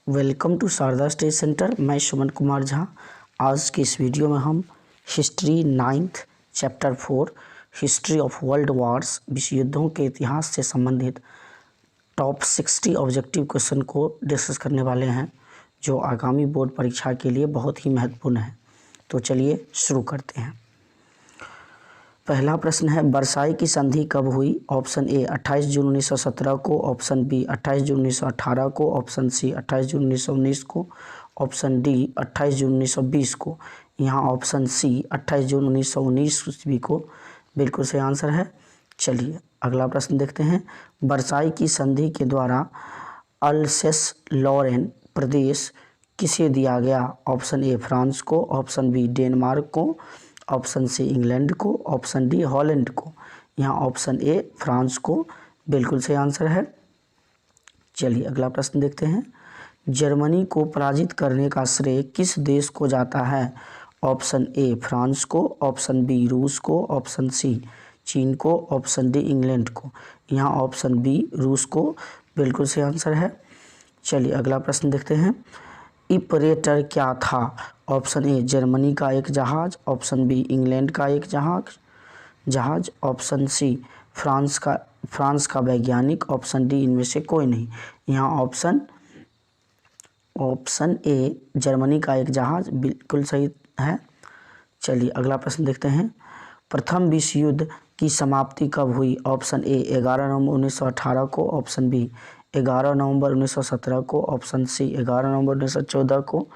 Welcome to Sharda study centre. मैं सुमन कुमार झा। आज की इस वीडियो में हम history 9th chapter 4 history of world wars विश्व युद्धों के इतिहास से संबंधित टॉप 60 ऑब्जेक्टिव क्वेश्चन को डिस्कस करने वाले हैं, जो आगामी बोर्ड परीक्षा के लिए बहुत ही महत्वपूर्ण है। तो चलिए शुरू करते हैं। पहला प्रश्न है, वर्साई की संधि कब हुई? ऑप्शन ए 28 जून 1917 को, ऑप्शन बी 28 जून 1918 को, ऑप्शन सी 28 जून 1919 को, ऑप्शन डी 28 जून 1920 को। यहाँ ऑप्शन सी 28 जून 1919 ईस्वी को बिल्कुल सही आंसर है। चलिए अगला प्रश्न देखते हैं। वर्साई की संधि के द्वारा अल्सेस लॉरेन प्रदेश किसे दिया गया? ऑप्शन ए फ्रांस को, ऑप्शन बी डेनमार्क को, ऑप्शन सी इंग्लैंड को, ऑप्शन डी हॉलैंड को। यहाँ ऑप्शन ए फ्रांस को बिल्कुल सही आंसर है। चलिए अगला प्रश्न देखते हैं। जर्मनी को पराजित करने का श्रेय किस देश को जाता है? ऑप्शन ए फ्रांस को, ऑप्शन बी रूस को, ऑप्शन सी चीन को, ऑप्शन डी इंग्लैंड को। यहाँ ऑप्शन बी रूस को बिल्कुल सही आंसर है। चलिए अगला प्रश्न देखते हैं। इपरेटर क्या था? ऑप्शन ए जर्मनी का एक जहाज, ऑप्शन बी इंग्लैंड का एक जहाज, ऑप्शन सी फ्रांस का वैज्ञानिक, ऑप्शन डी इनमें से कोई नहीं। यहाँ ऑप्शन ए जर्मनी का एक जहाज बिल्कुल सही है। चलिए अगला प्रश्न देखते हैं। प्रथम विश्व युद्ध की समाप्ति कब हुई? ऑप्शन ए 11 नवंबर 1918 को, ऑप्शन बी 11 नवंबर 1917 को, ऑप्शन सी 11 नवंबर 1914 को,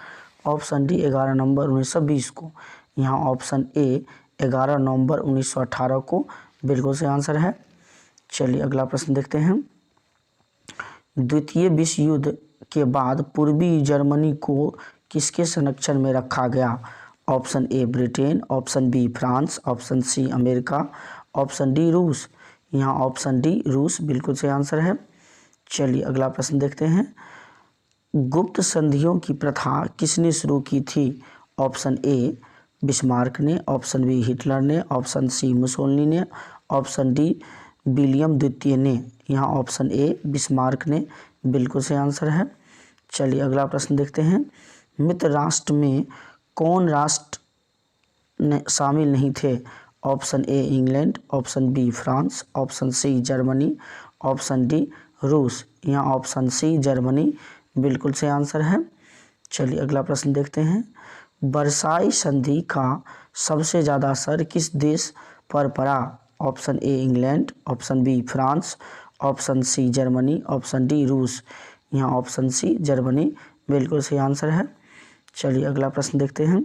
ऑप्शन डी 11 नवंबर 1920 को। यहाँ ऑप्शन ए 11 नवंबर 1918 को बिल्कुल सही आंसर है। चलिए अगला प्रश्न देखते हैं। द्वितीय विश्व युद्ध के बाद पूर्वी जर्मनी को किसके संरक्षण में रखा गया? Option A Britain, option B France, option C America, option D रूस। यहाँ ऑप्शन डी रूस बिल्कुल सही आंसर है। चलिए अगला प्रश्न देखते हैं। गुप्त संधियों की प्रथा किसने शुरू की थी? ऑप्शन ए बिस्मार्क ने, ऑप्शन बी हिटलर ने, ऑप्शन सी मुसोलिनी ने, ऑप्शन डी विलियम द्वितीय ने। यहाँ ऑप्शन ए बिस्मार्क ने बिल्कुल सही आंसर है। चलिए अगला प्रश्न देखते हैं। मित्र राष्ट्र में कौन राष्ट्र शामिल नहीं थे? Option A England, option B France, option C Germany, option D रूस। यहाँ ऑप्शन सी जर्मनी बिल्कुल सही आंसर है। चलिए अगला प्रश्न देखते हैं। वर्साई संधि का सबसे ज़्यादा असर किस देश पर पड़ा? Option A England, option B France, option C Germany, option D रूस। यहाँ ऑप्शन सी जर्मनी बिल्कुल सही आंसर है। चलिए अगला प्रश्न देखते हैं।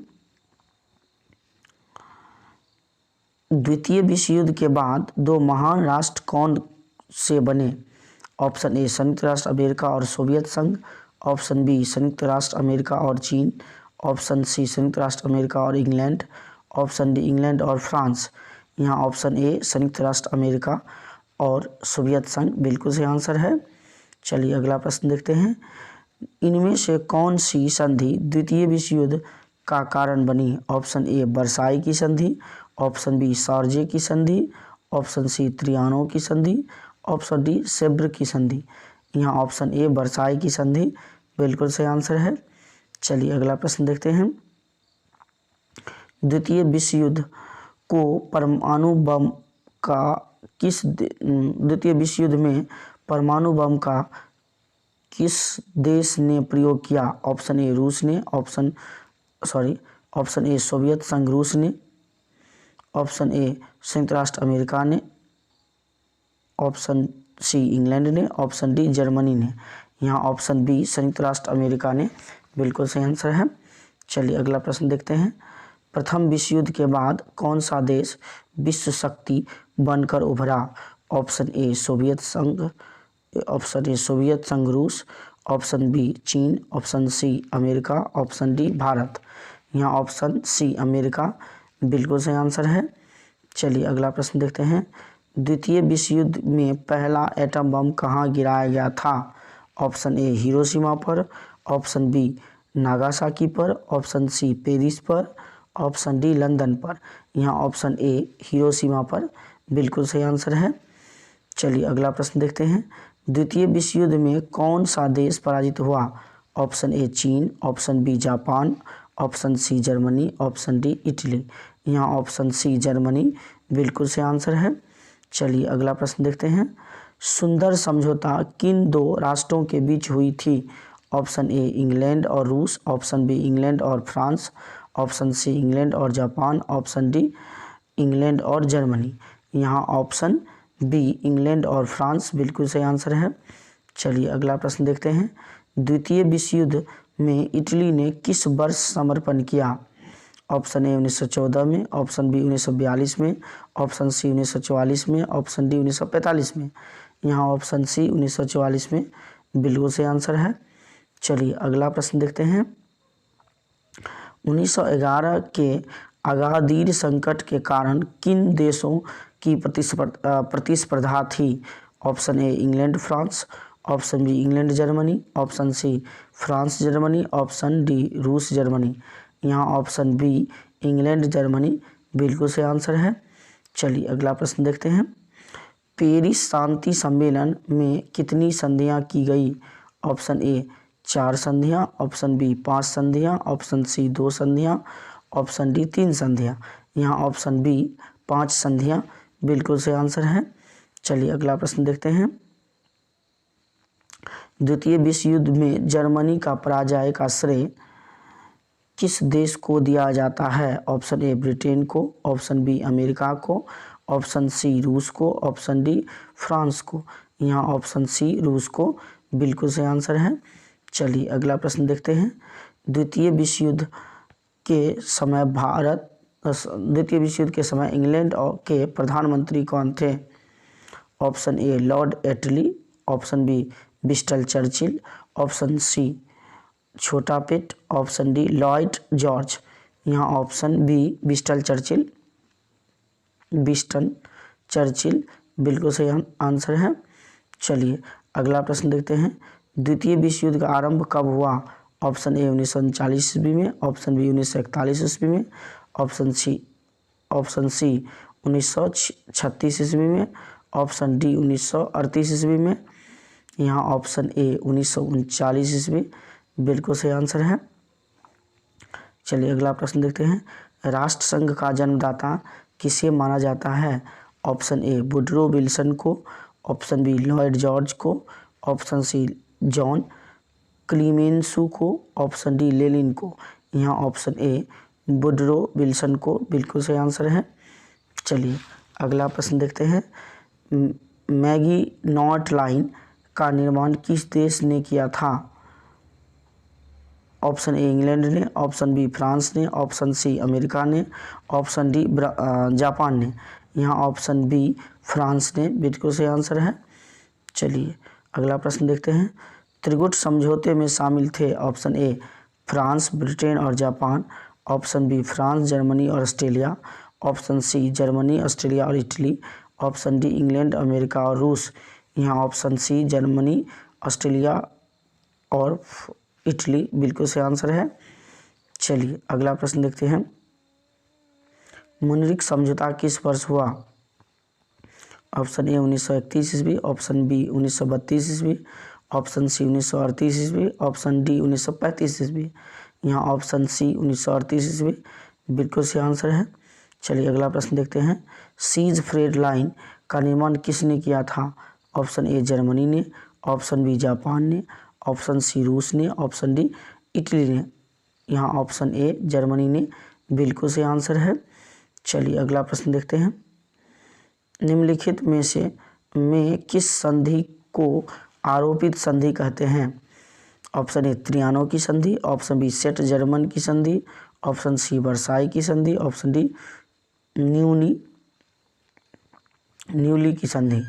द्वितीय विश्व युद्ध के बाद दो महान राष्ट्र कौन से बने? ऑप्शन ए संयुक्त राष्ट्र अमेरिका और सोवियत संघ, ऑप्शन बी संयुक्त राष्ट्र अमेरिका और चीन, ऑप्शन सी संयुक्त राष्ट्र अमेरिका और इंग्लैंड, ऑप्शन डी इंग्लैंड और फ्रांस। यहाँ ऑप्शन ए संयुक्त राष्ट्र अमेरिका और सोवियत संघ बिल्कुल सही आंसर है। चलिए अगला प्रश्न देखते हैं। इनमें से कौन सी संधि द्वितीय विश्व युद्ध का कारण बनी? ऑप्शन ए वर्साई की संधि, ऑप्शन बी शारजे की संधि, ऑप्शन सी त्रियानों की संधि, ऑप्शन डी सेब्र की संधि। यहाँ ऑप्शन ए वर्साई की संधि बिल्कुल सही आंसर है। चलिए अगला प्रश्न देखते हैं। द्वितीय विश्व युद्ध को परमाणु बम का द्वितीय विश्व युद्ध में परमाणु बम का किस देश ने प्रयोग किया? ऑप्शन ए रूस ने, ऑप्शन ए सोवियत संघ रूस ने, ऑप्शन ए संयुक्त राष्ट्र अमेरिका ने, ऑप्शन सी इंग्लैंड ने, ऑप्शन डी जर्मनी ने। यहाँ ऑप्शन बी संयुक्त राष्ट्र अमेरिका ने बिल्कुल सही आंसर है। चलिए अगला प्रश्न देखते हैं। प्रथम विश्व युद्ध के बाद कौन सा देश विश्व शक्ति बनकर उभरा? ऑप्शन ए सोवियत संघ रूस, ऑप्शन बी चीन, option C America, option D Bharat. यहाँ ऑप्शन सी अमेरिका बिल्कुल सही आंसर है। चलिए अगला प्रश्न देखते हैं। द्वितीय विश्व युद्ध में पहला एटम बम कहाँ गिराया गया था? ऑप्शन ए हिरोशिमा पर, ऑप्शन बी नागासाकी पर, ऑप्शन सी पेरिस पर, ऑप्शन डी लंदन पर। यहाँ ऑप्शन ए हिरोशिमा पर बिल्कुल सही आंसर है। चलिए अगला प्रश्न देखते हैं। द्वितीय विश्व युद्ध में कौन सा देश पराजित हुआ? ऑप्शन ए चीन, option B Japan, option C Germany, option D Italy. यहाँ ऑप्शन सी जर्मनी बिल्कुल से आंसर है। चलिए अगला प्रश्न देखते हैं। सुंदर समझौता किन दो राष्ट्रों के बीच हुई थी? ऑप्शन ए इंग्लैंड और रूस, ऑप्शन बी इंग्लैंड और फ्रांस, ऑप्शन सी इंग्लैंड और जापान, ऑप्शन डी इंग्लैंड और जर्मनी। यहाँ ऑप्शन बी इंग्लैंड और फ्रांस बिल्कुल सही आंसर है। चलिए अगला प्रश्न देखते हैं। द्वितीय विश्व युद्ध में इटली ने किस वर्ष समर्पण किया? ऑप्शन ए 1914 में, ऑप्शन बी 1942 में, ऑप्शन सी 1944 में, ऑप्शन डी 1945 में। यहाँ ऑप्शन सी 1944 में बिल्कुल सही आंसर है। चलिए अगला प्रश्न देखते हैं। 1911 के अगादीर संकट के कारण किन देशों की प्रतिस्पर्धा थी? Option A England France, option B England Germany, option C France Germany, option D रूस जर्मनी। यहाँ ऑप्शन बी इंग्लैंड जर्मनी बिल्कुल से आंसर है। चलिए अगला प्रश्न देखते हैं। पेरिस शांति सम्मेलन में कितनी संधियां की गई? ऑप्शन ए 4 संधियां, ऑप्शन बी 5 संधियां, ऑप्शन सी 2 संधियां, ऑप्शन डी 3 संधियां। यहाँ ऑप्शन बी 5 संधियां बिल्कुल से आंसर है। चलिए अगला प्रश्न देखते हैं। द्वितीय विश्व युद्ध में जर्मनी का पराजय का श्रेय किस देश को दिया जाता है? ऑप्शन ए ब्रिटेन को, ऑप्शन बी अमेरिका को, ऑप्शन सी रूस को, ऑप्शन डी फ्रांस को। यहाँ ऑप्शन सी रूस को बिल्कुल सही आंसर है। चलिए अगला प्रश्न देखते हैं। द्वितीय विश्व युद्ध के समय इंग्लैंड के प्रधानमंत्री कौन थे? Option A Lord Attlee, option B Winston Churchill, option C छोटा Pitt, option D Lloyd George. यहाँ ऑप्शन बी विंस्टन चर्चिल बिल्कुल सही आंसर है। चलिए अगला प्रश्न देखते हैं। द्वितीय विश्व युद्ध का आरंभ कब हुआ? ऑप्शन ए 1939 ईस्वी में, ऑप्शन बी 1941 ईस्वी में, ऑप्शन सी 1936 ईस्वी में, ऑप्शन डी 1938 ईस्वी में। यहाँ ऑप्शन ए 1939 ईस्वी बिल्कुल सही आंसर है। चलिए अगला प्रश्न देखते हैं। राष्ट्रसंघ का जन्मदाता किसे माना जाता है? ऑप्शन ए वुडरो विल्सन को, ऑप्शन बी लॉयड जॉर्ज को, ऑप्शन सी जॉन क्लीमेंसू को, ऑप्शन डी लेनिन को। यहाँ ऑप्शन ए वुडरो विल्सन को बिल्कुल सही आंसर है। चलिए अगला प्रश्न देखते हैं। मैगिनॉट लाइन का निर्माण किस देश ने किया था? ऑप्शन ए इंग्लैंड ने, ऑप्शन बी फ्रांस ने, ऑप्शन सी अमेरिका ने, ऑप्शन डी जापान ने। यहाँ ऑप्शन बी फ्रांस ने बिल्कुल सही आंसर है। चलिए अगला प्रश्न देखते हैं। त्रिगुट समझौते में शामिल थे? ऑप्शन ए फ्रांस, ब्रिटेन और Japan, option B France, Germany और Australia, option C Germany, Australia और Italy, option D England, America और रूस। यहाँ ऑप्शन सी जर्मनी, ऑस्ट्रेलिया और इटली बिल्कुल से आंसर है। चलिए अगला प्रश्न देखते हैं। मुनरिक समझौता किस वर्ष हुआ? ऑप्शन ए 1931 ईस्वी, ऑप्शन बी 1932 ईस्वी, ऑप्शन सी 1938 ईस्वी, ऑप्शन डी 1935 ईस्वी। यहाँ ऑप्शन सी 1938 ईस्वी बिल्कुल से आंसर है। चलिए अगला प्रश्न देखते हैं। सीज फ्रेड लाइन का निर्माण किसने किया था? ऑप्शन ए जर्मनी ने, ऑप्शन बी जापान ने, ऑप्शन सी रूस ने, ऑप्शन डी इटली ने। यहाँ ऑप्शन ए जर्मनी ने बिल्कुल से आंसर है। चलिए अगला प्रश्न देखते हैं। निम्नलिखित में किस संधि को आरोपित संधि कहते हैं? ऑप्शन ए त्रियानो की संधि, ऑप्शन बी सेट जर्मन की संधि, ऑप्शन सी वर्साई की संधि, ऑप्शन डी न्यूली की संधि।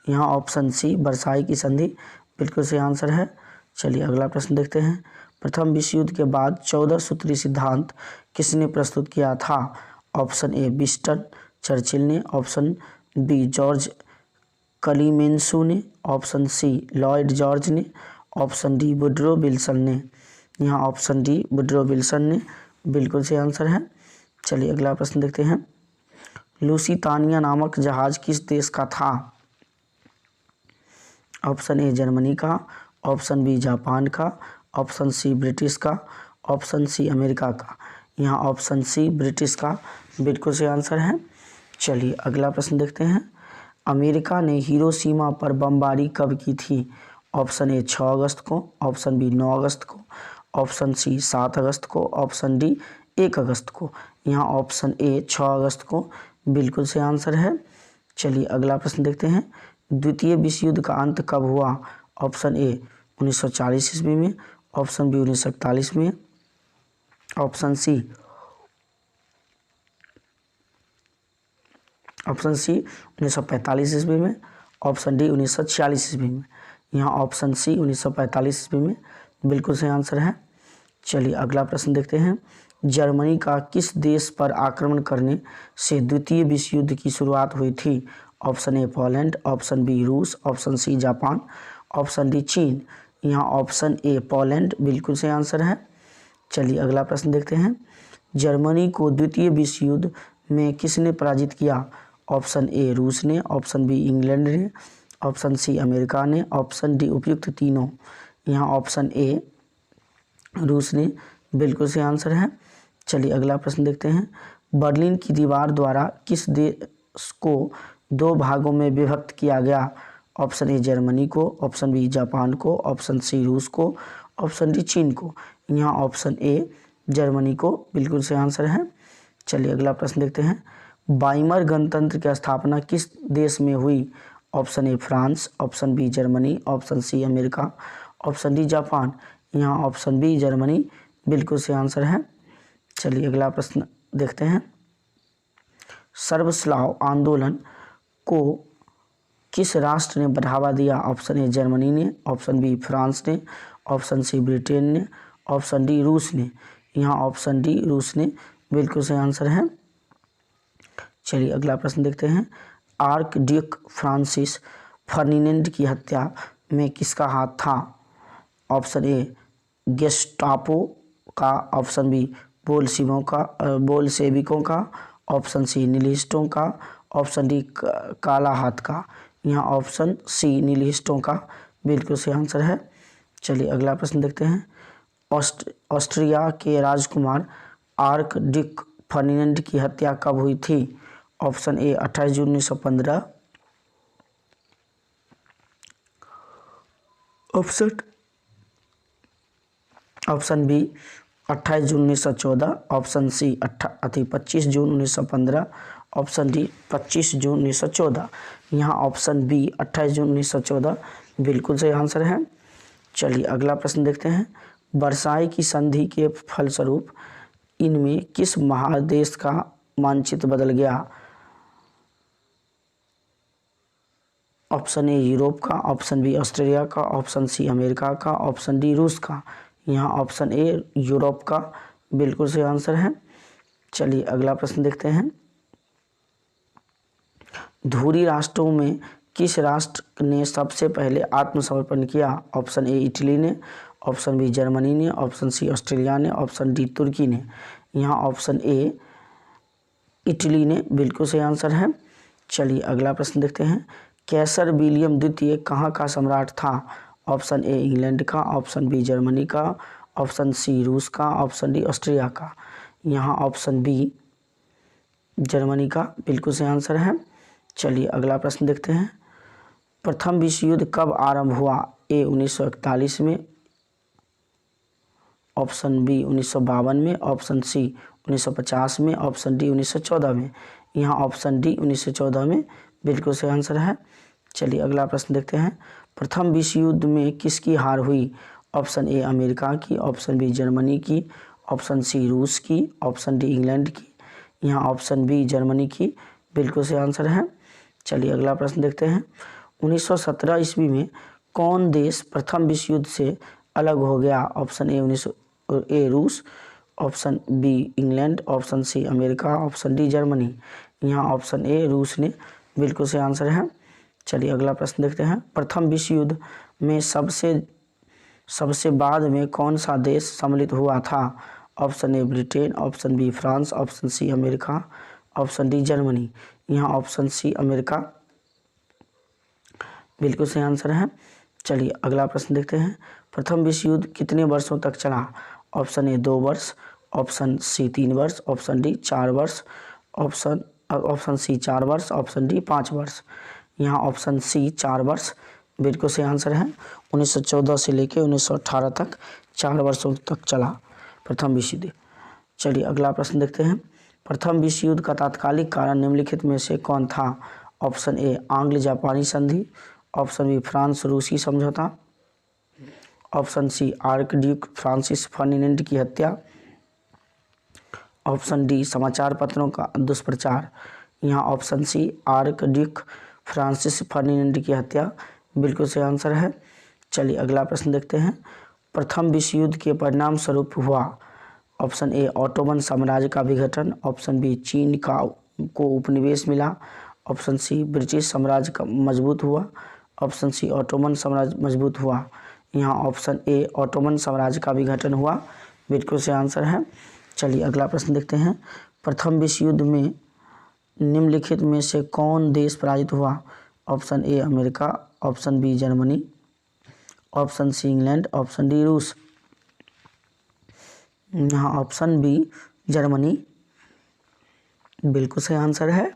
यहाँ ऑप्शन सी वर्साई की संधि बिल्कुल सही आंसर है। चलिए अगला प्रश्न देखते हैं। प्रथम विश्व युद्ध के बाद 14 सूत्री सिद्धांत किसने प्रस्तुत किया था? ऑप्शन ए विंस्टन चर्चिल ने, ऑप्शन बी जॉर्ज क्लीमेंसू ने, ऑप्शन सी लॉयड जॉर्ज ने, ऑप्शन डी वुडरो विल्सन ने। यहाँ ऑप्शन डी वुडरो विल्सन ने बिल्कुल सही आंसर है। चलिए अगला प्रश्न देखते हैं। लुसितानिया नामक जहाज किस देश का था? ऑप्शन ए जर्मनी का, ऑप्शन बी जापान का, ऑप्शन सी ब्रिटिश का, ऑप्शन सी अमेरिका का। यहाँ ऑप्शन सी ब्रिटिश का बिल्कुल सही आंसर है। चलिए अगला प्रश्न देखते हैं। अमेरिका ने हिरोशिमा पर बमबारी कब की थी? ऑप्शन ए 6 अगस्त को, ऑप्शन बी 9 अगस्त को, ऑप्शन सी 7 अगस्त को, ऑप्शन डी 1 अगस्त को। यहाँ ऑप्शन ए 6 अगस्त को बिल्कुल सही आंसर है। चलिए अगला प्रश्न देखते हैं। द्वितीय विश्व युद्ध का अंत कब हुआ? ऑप्शन ए 1940 ईस्वी में, ऑप्शन बी 1941 में, ऑप्शन सी 1945 ईस्वी में, ऑप्शन डी 1946 ईस्वी में। यहाँ ऑप्शन सी 1945 ईस्वी में बिल्कुल सही आंसर है। चलिए अगला प्रश्न देखते हैं। जर्मनी का किस देश पर आक्रमण करने से द्वितीय विश्व युद्ध की शुरुआत हुई थी? Option A Poland, option B रूस, option C Japan, option D चीन। यहाँ ऑप्शन ए पोलैंड बिल्कुल सही आंसर है। चलिए अगला प्रश्न देखते हैं। जर्मनी को द्वितीय विश्व युद्ध में किसने पराजित किया? ऑप्शन ए रूस ने, ऑप्शन बी इंग्लैंड ने, ऑप्शन सी अमेरिका ने, ऑप्शन डी उपयुक्त तीनों। यहाँ ऑप्शन ए रूस ने बिल्कुल सही आंसर है। चलिए अगला प्रश्न देखते हैं। बर्लिन की दीवार द्वारा किस देश को 2 भागों में विभक्त किया गया? ऑप्शन ए जर्मनी को, ऑप्शन बी जापान को, ऑप्शन सी रूस को, ऑप्शन डी चीन को। यहाँ ऑप्शन ए जर्मनी को बिल्कुल सही आंसर है। चलिए अगला प्रश्न देखते हैं। वाइमर गणतंत्र की स्थापना किस देश में हुई? Option A France, option B Germany, option C America, option D Japan. यहाँ ऑप्शन बी जर्मनी बिल्कुल सही आंसर है। चलिए अगला प्रश्न देखते हैं। सर्वस्लाव आंदोलन को किस राष्ट्र ने बढ़ावा दिया? ऑप्शन ए जर्मनी ने, ऑप्शन बी फ्रांस ने, ऑप्शन सी ब्रिटेन ने, ऑप्शन डी रूस ने। यहाँ ऑप्शन डी रूस ने बिल्कुल सही आंसर है। चलिए अगला प्रश्न देखते हैं। आर्कड्यूक फ्रांसिस फर्डिनेंड की हत्या में किसका हाथ था? ऑप्शन ए गेस्टापो का, ऑप्शन बी बोल्शेविकों का, ऑप्शन सी निहिलिस्टों का, ऑप्शन डी काला हाथ का। यहाँ ऑप्शन सी निहिलिस्टों का बिल्कुल सही आंसर है। चलिए अगला प्रश्न देखते हैं। ऑस्ट्रिया के राजकुमार आर्कड्यूक फर्डिनेंड की हत्या कब हुई थी? Option A 28 June 1915, option B 28 June 1914, option C 25 June 1915, option D 25 June 1914। यहाँ ऑप्शन बी 28 जून 1914 बिल्कुल सही आंसर है। चलिए अगला प्रश्न देखते हैं। वर्साई की संधि के फलस्वरूप इनमें किस महादेश का मानचित्र बदल गया? ऑप्शन ए यूरोप का, ऑप्शन बी ऑस्ट्रेलिया का, ऑप्शन सी अमेरिका का, ऑप्शन डी रूस का। यहाँ ऑप्शन ए यूरोप का बिल्कुल सही आंसर है। चलिए अगला प्रश्न देखते हैं। धुरी राष्ट्रों में किस राष्ट्र ने सबसे पहले आत्मसमर्पण किया? ऑप्शन ए इटली ने, ऑप्शन बी जर्मनी ने, ऑप्शन सी ऑस्ट्रेलिया ने, ऑप्शन डी तुर्की ने। यहाँ ऑप्शन ए इटली ने बिल्कुल सही आंसर है। चलिए अगला प्रश्न देखते हैं। कैसर विलियम द्वितीय कहाँ का सम्राट था? ऑप्शन ए इंग्लैंड का, ऑप्शन बी जर्मनी का, ऑप्शन सी रूस का, ऑप्शन डी ऑस्ट्रिया का। यहाँ ऑप्शन बी जर्मनी का बिल्कुल सही आंसर है। चलिए अगला प्रश्न देखते हैं। प्रथम विश्व युद्ध कब आरंभ हुआ? ए 1941 में, ऑप्शन बी 1952 में, ऑप्शन सी 1950 में, ऑप्शन डी 1914 में। यहाँ ऑप्शन डी 1914 में बिल्कुल सही आंसर है। चलिए अगला प्रश्न देखते हैं। प्रथम विश्व युद्ध में किसकी हार हुई? ऑप्शन ए अमेरिका की, ऑप्शन बी जर्मनी की, ऑप्शन सी रूस की, ऑप्शन डी इंग्लैंड की। यहाँ ऑप्शन बी जर्मनी की बिल्कुल सही आंसर है। चलिए अगला प्रश्न देखते हैं। 1917 ईस्वी में कौन देश प्रथम विश्व युद्ध से अलग हो गया? ऑप्शन ए रूस, option B England, option C America, option D Germany. यहाँ ऑप्शन ए रूस ने बिल्कुल सही आंसर है। चलिए अगला प्रश्न देखते हैं। प्रथम विश्व युद्ध में सबसे बाद में कौन सा देश सम्मिलित हुआ था? Option A Britain, option B France, option C America, option D Germany. यहाँ ऑप्शन सी अमेरिका बिल्कुल सही आंसर है। चलिए अगला प्रश्न देखते हैं। प्रथम विश्व युद्ध कितने वर्षों तक चला? ऑप्शन ए 2 वर्ष, ऑप्शन सी 3 वर्ष, ऑप्शन डी 4 वर्ष, ऑप्शन सी 4 वर्ष, ऑप्शन डी 5 वर्ष। यहाँ ऑप्शन सी 4 वर्ष बिल्कुल सही आंसर है। 1914 से लेकर 1918 तक 4 वर्षों तक चला प्रथम विश्व युद्ध। चलिए अगला प्रश्न देखते हैं। प्रथम विश्व युद्ध का तात्कालिक कारण निम्नलिखित में से कौन था? ऑप्शन ए आंग्ल जापानी संधि, ऑप्शन बी फ्रांस रूसी समझौता, option C Archduke Francis Ferdinand की हत्या, ऑप्शन डी समाचार पत्रों का दुष्प्रचार। यहाँ option C Archduke Francis Ferdinand की हत्या बिल्कुल सही आंसर है। चलिए अगला प्रश्न देखते हैं। प्रथम विश्व युद्ध के परिणाम स्वरूप हुआ? ऑप्शन ए ऑटोमन साम्राज्य का विघटन, ऑप्शन बी चीन को उपनिवेश मिला, ऑप्शन सी ब्रिटिश साम्राज्य का मजबूत हुआ, ऑप्शन सी ऑटोमन साम्राज्य मजबूत हुआ। यहाँ ऑप्शन ए ऑटोमन साम्राज्य का विघटन हुआ बिल्कुल सही आंसर है। चलिए अगला प्रश्न देखते हैं। प्रथम विश्व युद्ध में निम्नलिखित में से कौन देश पराजित हुआ? Option A America, option B Germany, option C England, option D रूस। यहाँ ऑप्शन बी जर्मनी बिल्कुल सही आंसर है।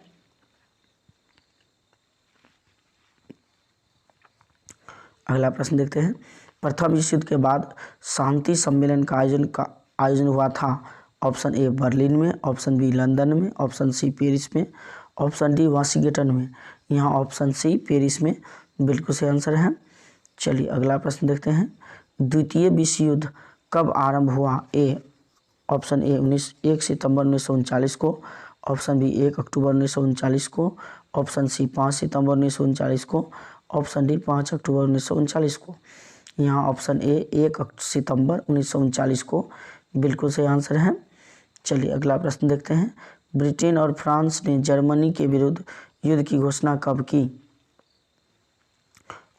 अगला प्रश्न देखते हैं। प्रथम विश्व युद्ध के बाद शांति सम्मेलन का आयोजन हुआ था? ऑप्शन ए बर्लिन में, ऑप्शन बी लंदन में, ऑप्शन सी पेरिस में, ऑप्शन डी वाशिंगटन में। यहाँ ऑप्शन सी पेरिस में बिल्कुल सही आंसर है। चलिए अगला प्रश्न देखते हैं। द्वितीय विश्व युद्ध कब आरंभ हुआ? ए ऑप्शन ए 1 सितंबर 1939 को, ऑप्शन बी 1 अक्टूबर 1939 को, ऑप्शन सी 5 सितंबर 1939 को, ऑप्शन डी 5 अक्टूबर 1939 को। यहाँ ऑप्शन ए 1 सितंबर 1939 को बिल्कुल सही आंसर है। चलिए अगला प्रश्न देखते हैं। ब्रिटेन और फ्रांस ने जर्मनी के विरुद्ध युद्ध की घोषणा कब की?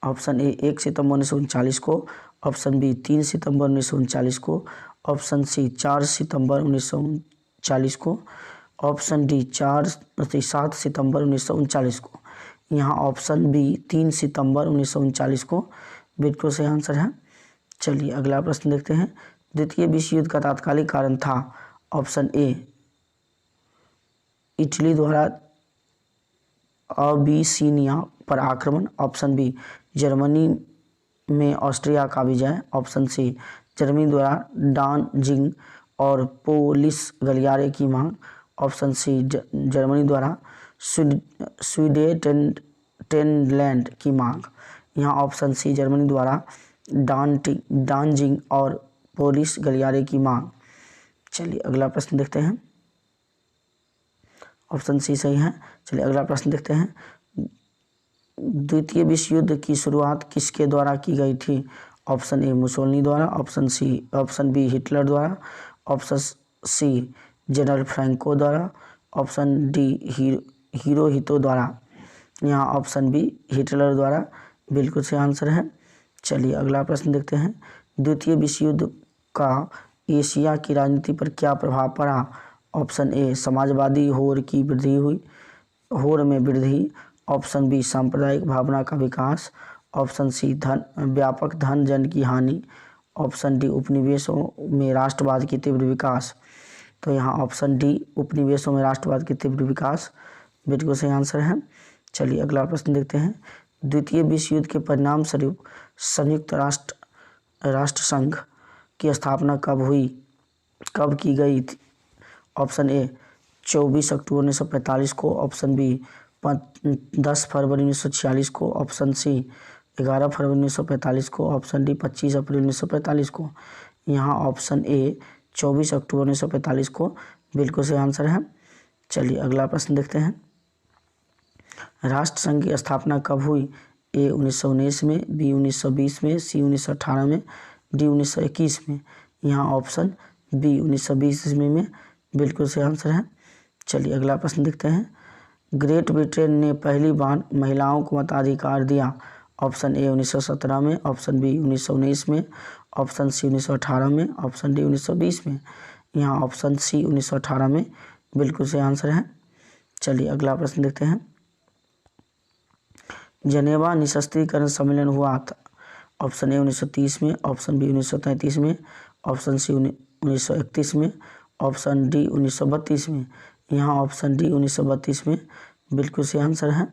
ऑप्शन ए 1 सितंबर 1939 को, ऑप्शन बी 3 सितंबर 1939 को, ऑप्शन सी 4 सितंबर 1939 को, ऑप्शन डी 7 सितंबर 1939 को। यहाँ ऑप्शन बी 3 सितंबर 1939 को बिल्कुल सही आंसर है। चलिए अगला प्रश्न देखते हैं। द्वितीय विश्व युद्ध का तात्कालिक कारण था? ऑप्शन ए इटली द्वारा अबिसिनिया पर आक्रमण, ऑप्शन बी जर्मनी में ऑस्ट्रिया का विजय, ऑप्शन सी जर्मनी द्वारा डानजिंग और पोलिस गलियारे की मांग, ऑप्शन सी जर्मनी द्वारा सुडेटेनलैंड की मांग। यहाँ ऑप्शन सी जर्मनी द्वारा डानजिंग और पोलिस गलियारे की मांग। चलिए अगला प्रश्न देखते हैं। ऑप्शन सी सही है। चलिए अगला प्रश्न देखते हैं। द्वितीय विश्व युद्ध की शुरुआत किसके द्वारा की गई थी? ऑप्शन ए मुसोलिनी द्वारा, ऑप्शन बी हिटलर द्वारा, ऑप्शन सी जनरल फ्रैंको द्वारा, ऑप्शन डी हिरोहितो द्वारा। यहाँ ऑप्शन बी हिटलर द्वारा बिल्कुल सही आंसर है। चलिए अगला प्रश्न देखते हैं। द्वितीय विश्व युद्ध का एशिया की राजनीति पर क्या प्रभाव पड़ा? ऑप्शन ए समाजवादी होड़ में वृद्धि, ऑप्शन बी सांप्रदायिक भावना का विकास, ऑप्शन सी व्यापक धन जन की हानि, ऑप्शन डी उपनिवेशों में राष्ट्रवाद की तीव्र विकास। तो यहाँ ऑप्शन डी उपनिवेशों में राष्ट्रवाद की तीव्र विकास बिल्कुल सही आंसर है। चलिए अगला प्रश्न देखते हैं। द्वितीय विश्व युद्ध के परिणाम स्वरूप संयुक्त राष्ट्र संघ की स्थापना कब की गई थी? ऑप्शन ए 24 अक्टूबर 1945 को, ऑप्शन बी 10 फरवरी 1946 को, ऑप्शन सी 11 फरवरी 1945 को, ऑप्शन डी 25 अप्रैल 1945 को। यहाँ ऑप्शन ए 24 अक्टूबर 1945 को बिल्कुल सही आंसर है। चलिए अगला प्रश्न देखते हैं। राष्ट्र संघ की स्थापना कब हुई? ए 1919 में, बी 1920 में, सी 1918 में, डी 1921 में। यहाँ ऑप्शन बी 1920 ईस्वी में बिल्कुल सही आंसर है। चलिए अगला प्रश्न देखते हैं। ग्रेट ब्रिटेन ने पहली बार महिलाओं को मताधिकार दिया? ऑप्शन ए 1917 में, ऑप्शन बी 1919 में, ऑप्शन सी 1918 में, ऑप्शन डी 1920 में। यहाँ ऑप्शन सी 1918 में बिल्कुल सही आंसर है। चलिए अगला प्रश्न देखते हैं। जनेवा निशस्त्रीकरण सम्मेलन हुआ था? ऑप्शन ए 1930 में, ऑप्शन बी 1933 में, ऑप्शन सी 1931 में, ऑप्शन डी 1932 में। यहाँ ऑप्शन डी 1932 में बिल्कुल सही आंसर है।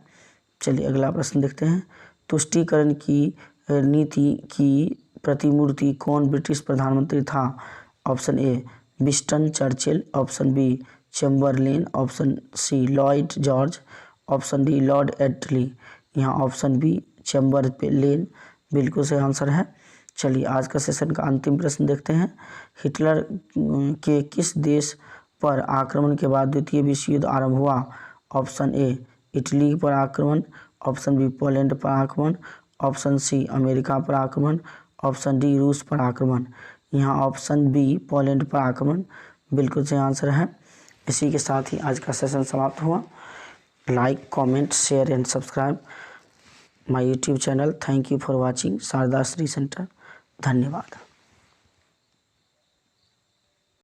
चलिए अगला प्रश्न देखते हैं। तुष्टीकरण की नीति की प्रतिमूर्ति कौन ब्रिटिश प्रधानमंत्री था? Option A Winston Churchill, option B Chamberlain, option C Lloyd George, option D Lord Attlee. यहाँ ऑप्शन बी चैम्बरलेन बिल्कुल सही आंसर है। चलिए आज का सेशन का अंतिम प्रश्न देखते हैं। हिटलर के किस देश पर आक्रमण के बाद द्वितीय विश्व युद्ध आरंभ हुआ? ऑप्शन ए इटली पर आक्रमण, ऑप्शन बी पोलैंड पर आक्रमण, ऑप्शन सी अमेरिका पर आक्रमण, ऑप्शन डी रूस पर आक्रमण। यहाँ ऑप्शन बी पोलैंड पर आक्रमण बिल्कुल सही आंसर है। इसी के साथ ही आज का सेशन समाप्त हुआ। Like, comment, share and subscribe my YouTube channel. Thank you for watching Sharda study centre. धन्यवाद।